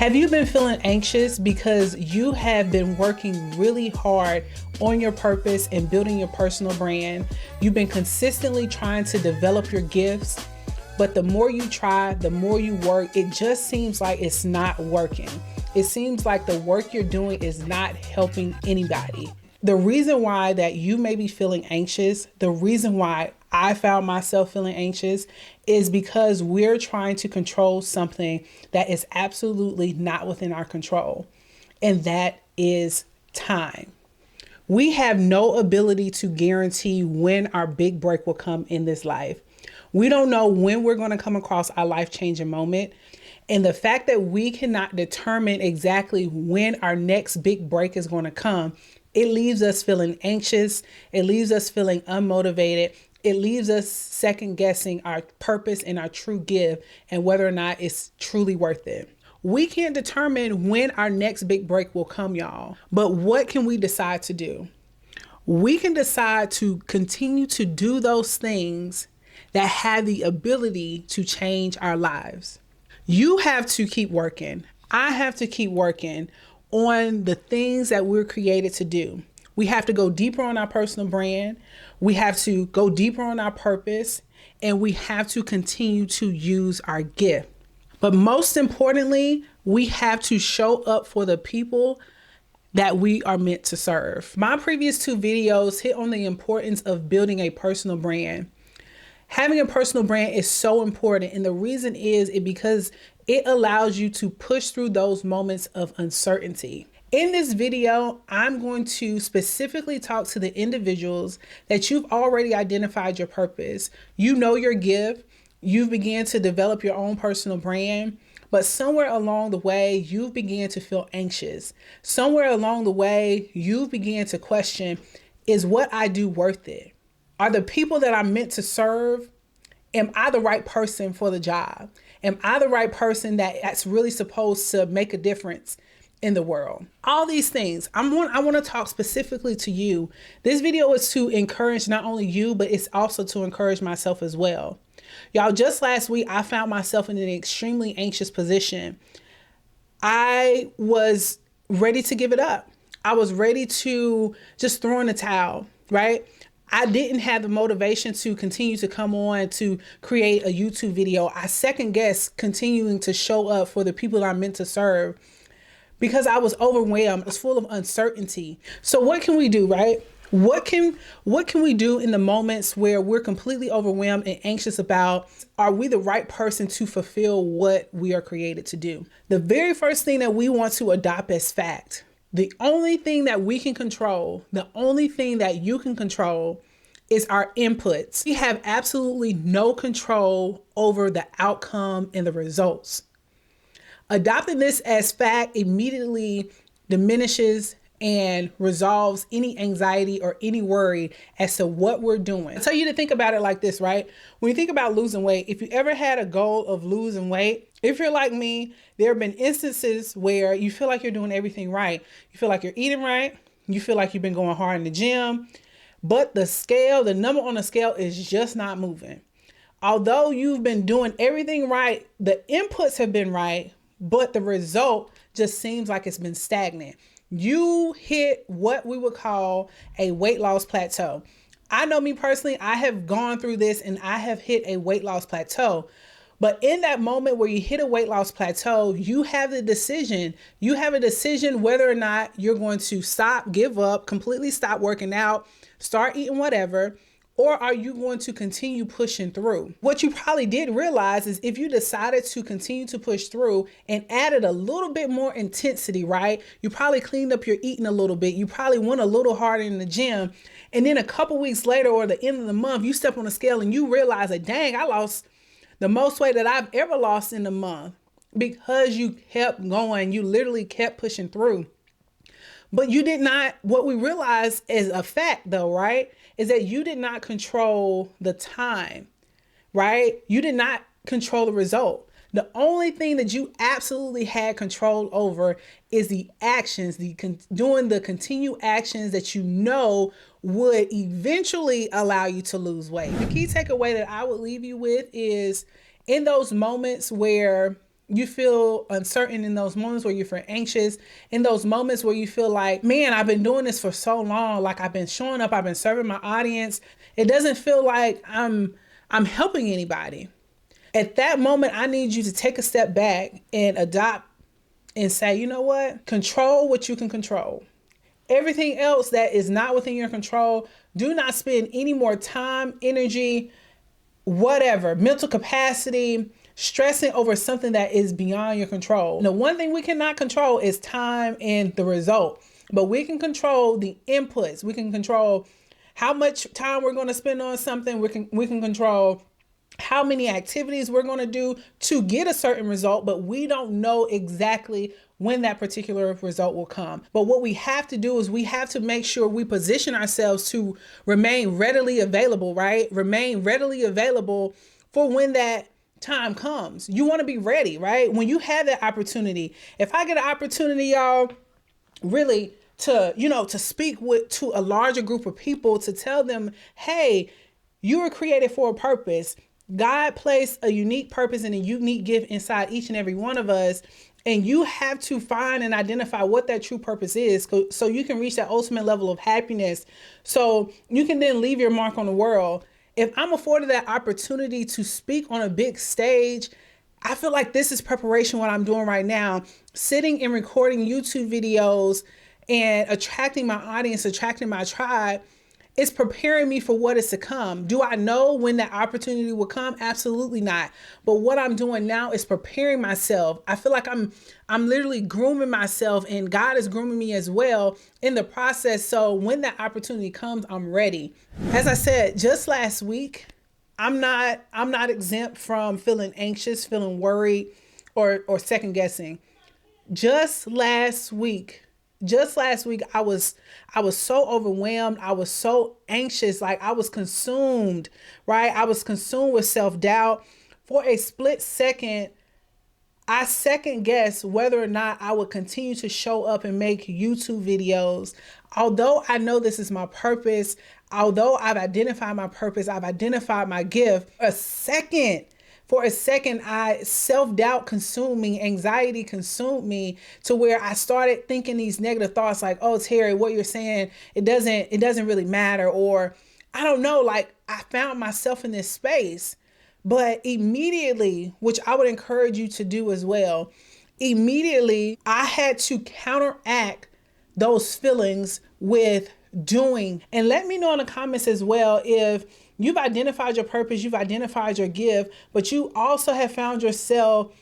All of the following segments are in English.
Have you been feeling anxious because you have been working really hard on your purpose and building your personal brand? You've been consistently trying to develop your gifts, but the more you try, the more you work, it just seems like it's not working. It seems like the work you're doing is not helping anybody. The reason why that you may be feeling anxious, the reason why I found myself feeling anxious is because we're trying to control something that is absolutely not within our control, and that is time. We have no ability to guarantee when our big break will come in this life. We don't know when we're going to come across our life-changing moment. And the fact that we cannot determine exactly when our next big break is going to come, it leaves us feeling anxious. It leaves us feeling unmotivated. It leaves us second guessing our purpose and our true gift and whether or not it's truly worth it. We can't determine when our next big break will come, y'all. But what can we decide to do? We can decide to continue to do those things that have the ability to change our lives. You have to keep working. I have to keep working on the things that we're created to do. We have to go deeper on our personal brand. We have to go deeper on our purpose, and we have to continue to use our gift. But most importantly, we have to show up for the people that we are meant to serve. My previous two videos hit on the importance of building a personal brand. Having a personal brand is so important, and the reason is because it allows you to push through those moments of uncertainty. In this video, I'm going to specifically talk to the individuals that you've already identified your purpose. You know your gift, you've began to develop your own personal brand, but somewhere along the way, you've began to feel anxious. Somewhere along the way, you've began to question, is what I do worth it? Are the people that I'm meant to serve, am I the right person for the job? Am I the right person that's really supposed to make a difference in the world? All these things. I want to talk specifically to you. This video is to encourage not only you, but it's also to encourage myself as well. Y'all, just last week, I found myself in an extremely anxious position. I was ready to give it up. I was ready to just throw in the towel, right? I didn't have the motivation to continue to come on to create a YouTube video. I second guessed continuing to show up for the people I'm meant to serve because I was overwhelmed. I was full of uncertainty. So what can we do, right? What can we do in the moments where we're completely overwhelmed and anxious about, are we the right person to fulfill what we are created to do? The very first thing that we want to adopt as fact, the only thing that we can control, the only thing that you can control is our inputs. We have absolutely no control over the outcome and the results. Adopting this as fact immediately diminishes and resolves any anxiety or any worry as to what we're doing. I tell you to think about it like this, right? When you think about losing weight, if you ever had a goal of losing weight, if you're like me, there have been instances where you feel like you're doing everything right. You feel like you're eating right. You feel like you've been going hard in the gym, but the number on the scale is just not moving. Although you've been doing everything right, the inputs have been right, but the result just seems like it's been stagnant. You hit what we would call a weight loss plateau. I know me personally, I have gone through this and I have hit a weight loss plateau. But in that moment where you hit a weight loss plateau, you have a decision whether or not you're going to stop, give up, completely stop working out, start eating whatever, or are you going to continue pushing through? What you probably did realize is if you decided to continue to push through and added a little bit more intensity, right? You probably cleaned up your eating a little bit. You probably went a little harder in the gym. And then a couple weeks later or the end of the month, you step on the scale and you realize that, dang, I lost the most weight that I've ever lost in a month because you kept going. You literally kept pushing through. But you did not, what we realized is a fact though, right? Is that you did not control the time, right? You did not control the result. The only thing that you absolutely had control over is the actions, doing the continued actions that you know would eventually allow you to lose weight. The key takeaway that I would leave you with is in those moments where you feel uncertain, in those moments where you feel anxious, in those moments where you feel like, man, I've been doing this for so long. Like I've been showing up, I've been serving my audience. It doesn't feel like I'm helping anybody. At that moment, I need you to take a step back and adopt and say, you know what? Control what you can control. Everything else that is not within your control, do not spend any more time, energy, whatever, mental capacity, stressing over something that is beyond your control. The one thing we cannot control is time and the result, but we can control the inputs. We can control how much time we're going to spend on something. We can control how many activities we're going to do to get a certain result, but we don't know exactly when that particular result will come. But what we have to do is we have to make sure we position ourselves to remain readily available, right? Remain readily available for when that time comes. You want to be ready, right? When you have that opportunity. If I get an opportunity, y'all, really to speak to a larger group of people, to tell them, hey, you were created for a purpose. God placed a unique purpose and a unique gift inside each and every one of us. And you have to find and identify what that true purpose is so you can reach that ultimate level of happiness. So you can then leave your mark on the world. If I'm afforded that opportunity to speak on a big stage, I feel like this is preparation, what I'm doing right now, sitting and recording YouTube videos and attracting my audience, attracting my tribe. It's preparing me for what is to come. Do I know when that opportunity will come? Absolutely not. But what I'm doing now is preparing myself. I feel like I'm literally grooming myself, and God is grooming me as well in the process. So when that opportunity comes, I'm ready. As I said, just last week, I'm not exempt from feeling anxious, feeling worried, or second guessing. Just last week, I was so overwhelmed. I was so anxious. Like I was consumed, right? I was consumed with self-doubt. For a split second, I second guessed whether or not I would continue to show up and make YouTube videos. Although I know this is my purpose, although I've identified my purpose, I've identified my gift, for a second, self-doubt consumed me, anxiety consumed me, to where I started thinking these negative thoughts like, oh, Terry, what you're saying, it doesn't really matter. Or I don't know, like I found myself in this space. But immediately, which I would encourage you to do as well, immediately I had to counteract those feelings with doing. And let me know in the comments as well if you've identified your purpose, you've identified your gift, but you also have found yourself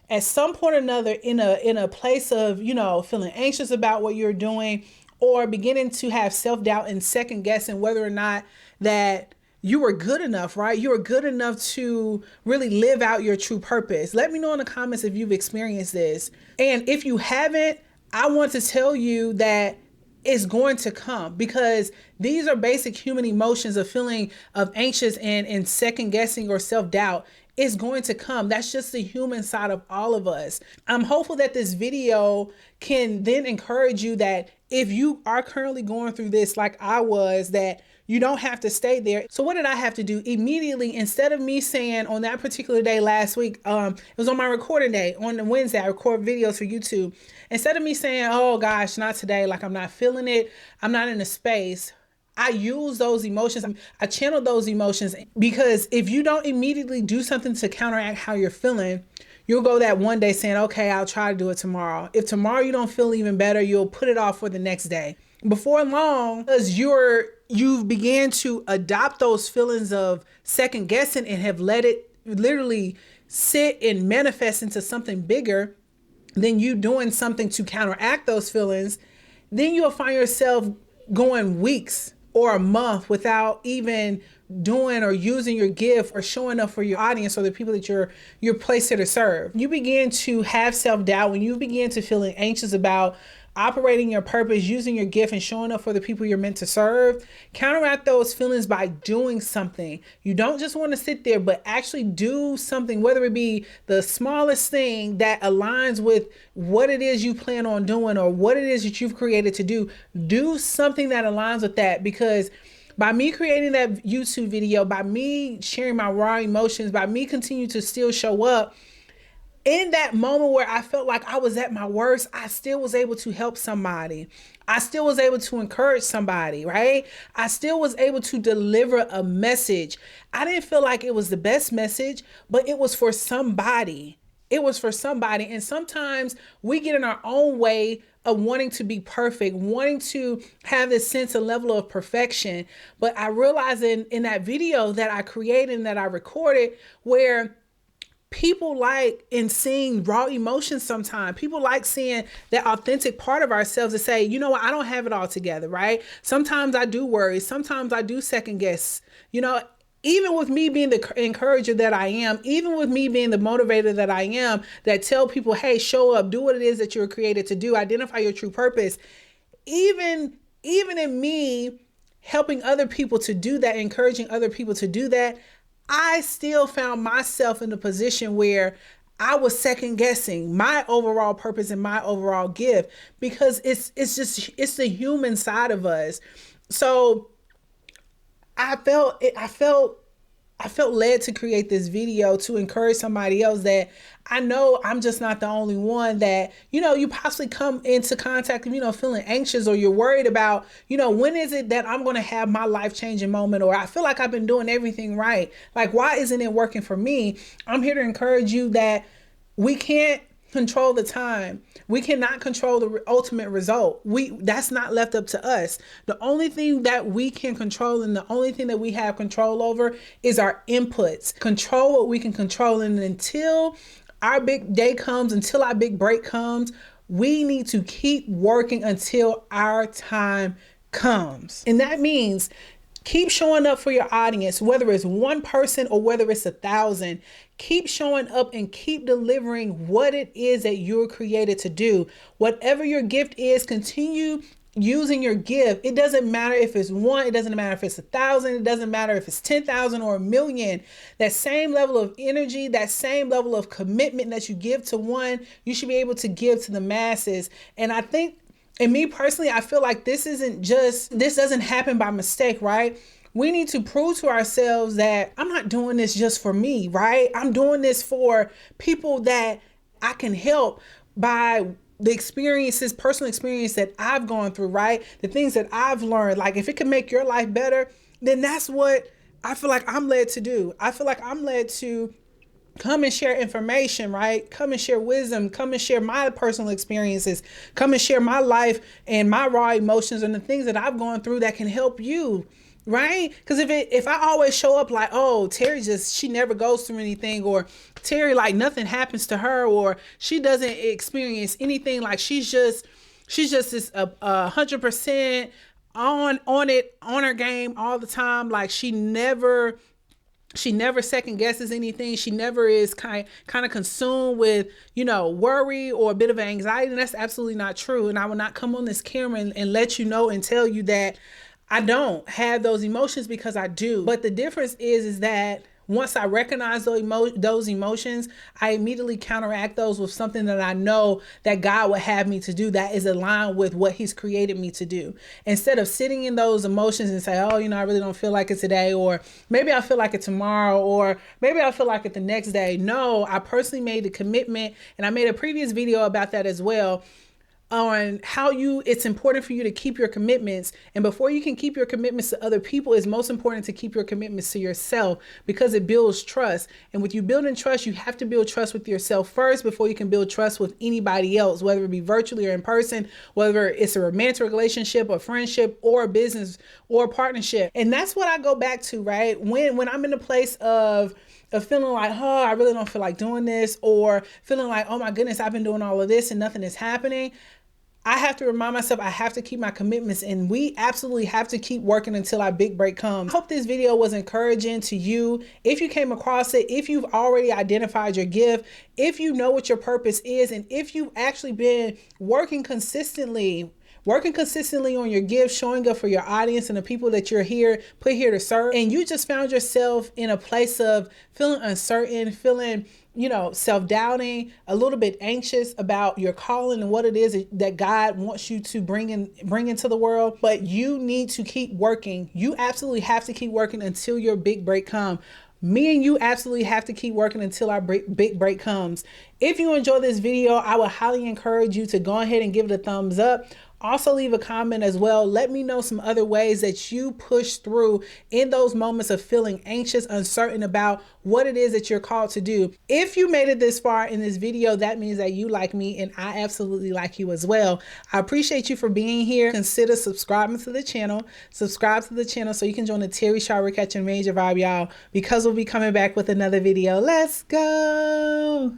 at some point or another in a place of, feeling anxious about what you're doing, or beginning to have self-doubt and second guessing whether or not that you were good enough, right? You were good enough to really live out your true purpose. Let me know in the comments if you've experienced this. And if you haven't, I want to tell you that it's going to come, because these are basic human emotions of feeling of anxious and second guessing or self-doubt. It's going to come. That's just the human side of all of us. I'm hopeful that this video can then encourage you that if you are currently going through this like I was, that you don't have to stay there. So what did I have to do? Immediately, instead of me saying on that particular day last week, it was on my recording day, on the Wednesday, I record videos for YouTube. Instead of me saying, oh gosh, not today, like I'm not feeling it, I'm not in a space, I use those emotions. I channel those emotions, because if you don't immediately do something to counteract how you're feeling, you'll go that one day saying, okay, I'll try to do it tomorrow. If tomorrow you don't feel even better, you'll put it off for the next day. Before long, because you've began to adopt those feelings of second guessing and have let it literally sit and manifest into something bigger than you doing something to counteract those feelings, then you'll find yourself going weeks or a month without even doing or using your gift or showing up for your audience or the people that you're placed here to serve. You begin to have self-doubt when you begin to feeling anxious about operating your purpose, using your gift, and showing up for the people you're meant to serve. Counteract those feelings by doing something. You don't just want to sit there, but actually do something, whether it be the smallest thing that aligns with what it is you plan on doing or what it is that you've created to do. Do something that aligns with that, because by me creating that YouTube video, by me sharing my raw emotions, by me continue to still show up, in that moment where I felt like I was at my worst, I still was able to help somebody. I still was able to encourage somebody, right? I still was able to deliver a message. I didn't feel like it was the best message, but it was for somebody. It was for somebody. And sometimes we get in our own way of wanting to be perfect, wanting to have this sense and level of perfection. But I realized in that video that I created and that I recorded, where people like in seeing raw emotions sometimes. People like seeing that authentic part of ourselves to say, you know what, I don't have it all together, right? Sometimes I do worry. Sometimes I do second guess. You know, even with me being the encourager that I am, even with me being the motivator that I am, that tell people, hey, show up, do what it is that you're created to do, identify your true purpose. Even in me helping other people to do that, encouraging other people to do that, I still found myself in a position where I was second guessing my overall purpose and my overall gift, because it's the human side of us. So I felt led to create this video to encourage somebody else that I know I'm just not the only one that, you possibly come into contact, feeling anxious, or you're worried about, when is it that I'm going to have my life-changing moment, or I feel like I've been doing everything right. Like, why isn't it working for me? I'm here to encourage you that we can't control the time. We cannot control the ultimate result. That's not left up to us. The only thing that we can control and the only thing that we have control over is our inputs. Control what we can control. And until our big day comes, until our big break comes, we need to keep working until our time comes. And that means keep showing up for your audience, whether it's one person or whether it's 1,000. Keep showing up and keep delivering what it is that you're created to do. Whatever your gift is, continue using your gift. It doesn't matter if it's one, it doesn't matter if it's 1,000, it doesn't matter if it's 10,000 or 1,000,000. That same level of energy, that same level of commitment that you give to one, you should be able to give to the masses. And I think, and me personally, I feel like this doesn't happen by mistake, right? We need to prove to ourselves that I'm not doing this just for me, right? I'm doing this for people that I can help by the experiences, personal experience that I've gone through, right? The things that I've learned. Like, if it can make your life better, then that's what I feel like I'm led to do. I feel like I'm led to come and share information, right? Come and share wisdom. Come and share my personal experiences. Come and share my life and my raw emotions and the things that I've gone through that can help you, right? Because if I always show up like, oh, Terry she never goes through anything, or Terry, like, nothing happens to her, or she doesn't experience anything, like she's just this 100% on her game all the time, like she never second guesses anything. She never is kind of consumed with, worry or a bit of anxiety. And that's absolutely not true. And I will not come on this camera and let you know and tell you that I don't have those emotions, because I do. But the difference is that once I recognize those emotions, I immediately counteract those with something that I know that God would have me to do that is aligned with what He's created me to do. Instead of sitting in those emotions and say, oh, I really don't feel like it today, or maybe I'll feel like it tomorrow, or maybe I'll feel like it the next day. No, I personally made the commitment, and I made a previous video about that as well, on how it's important for you to keep your commitments. And before you can keep your commitments to other people, it's most important to keep your commitments to yourself, because it builds trust. And with you building trust, you have to build trust with yourself first before you can build trust with anybody else, whether it be virtually or in person, whether it's a romantic relationship, a friendship, or a business or a partnership. And that's what I go back to, right? When I'm in a place of feeling like, oh, I really don't feel like doing this, or feeling like, oh my goodness, I've been doing all of this and nothing is happening, I have to remind myself I have to keep my commitments, and we absolutely have to keep working until our big break comes. I hope this video was encouraging to you. If you came across it, if you've already identified your gift, if you know what your purpose is, and if you've actually been working consistently on your gift, showing up for your audience and the people that you're put here to serve, and you just found yourself in a place of feeling uncertain, feeling, self-doubting, a little bit anxious about your calling and what it is that God wants you to bring into the world, but you need to keep working. You absolutely have to keep working until your big break comes. Me and you absolutely have to keep working until our big break comes. If you enjoy this video, I would highly encourage you to go ahead and give it a thumbs up. Also leave a comment as well. Let me know some other ways that you push through in those moments of feeling anxious, uncertain about what it is that you're called to do. If you made it this far in this video, that means that you like me and I absolutely like you as well. I appreciate you for being here. Consider subscribing to the channel. Subscribe to the channel so you can join the Terry Sharp Catching Major Vibe, y'all, because we'll be coming back with another video. Let's go.